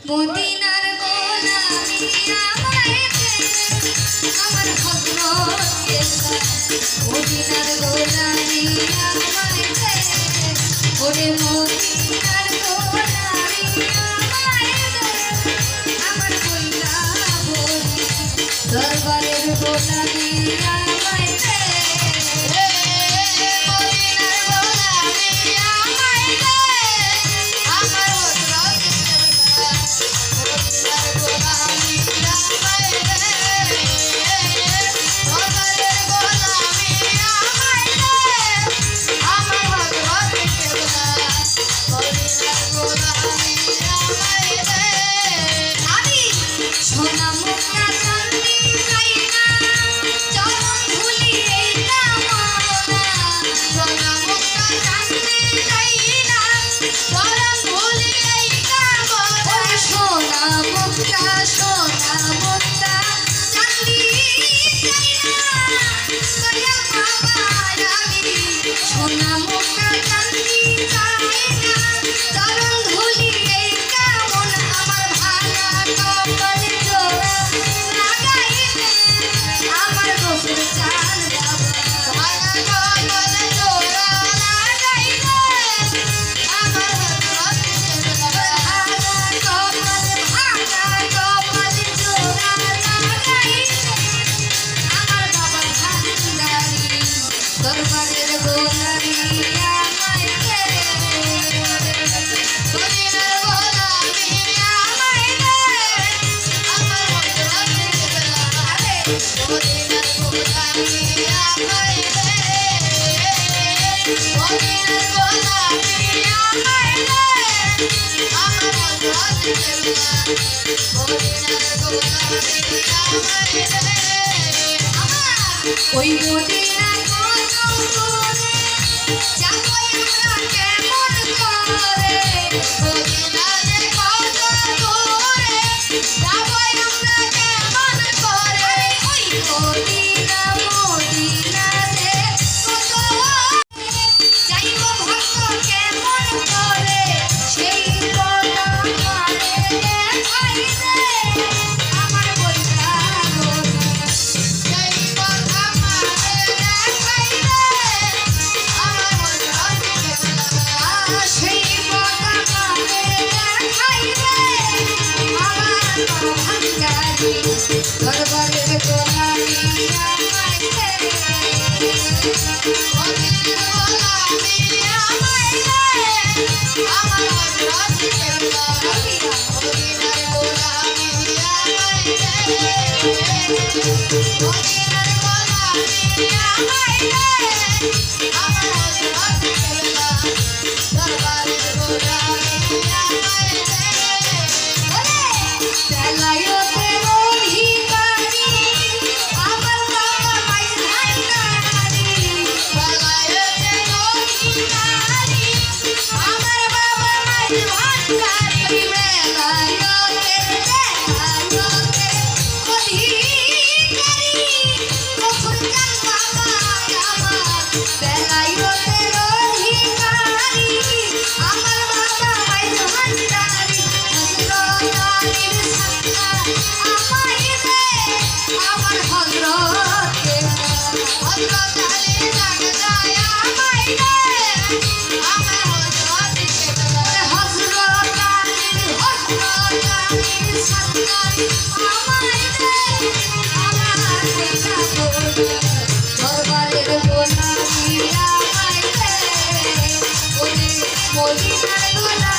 মদিনার গোলামি আমায় দে আমার হযরত কেবলা মদিনার গোলামি আমায় দে ওরে মদিনার গোলামি আমায় দে আমার কইলা বলি দরবারের গোলামি আমায় দে ওই মদিনা কত দূরে যাবো আমরা কেমন করে মদিনা যে কত দূরে যাবো আমরা কেমন করে ওই মদিনা যে কত যাইবো ভক্ত কেমন করে সেই কথা মানে দেখাই দে আমার বইটা দরবারের গোলামি আমায় দে আমার হযরত কেবলা মদিনার গোলামি আমায় দে মদিনার গোলামি আমায় দে আমার হযরত কেবলা দরবারের গোলামি আমায় দে ওরে বেলায়েতে দরবারের গোলামি আমায় দে ওরে মদিনার গোলামি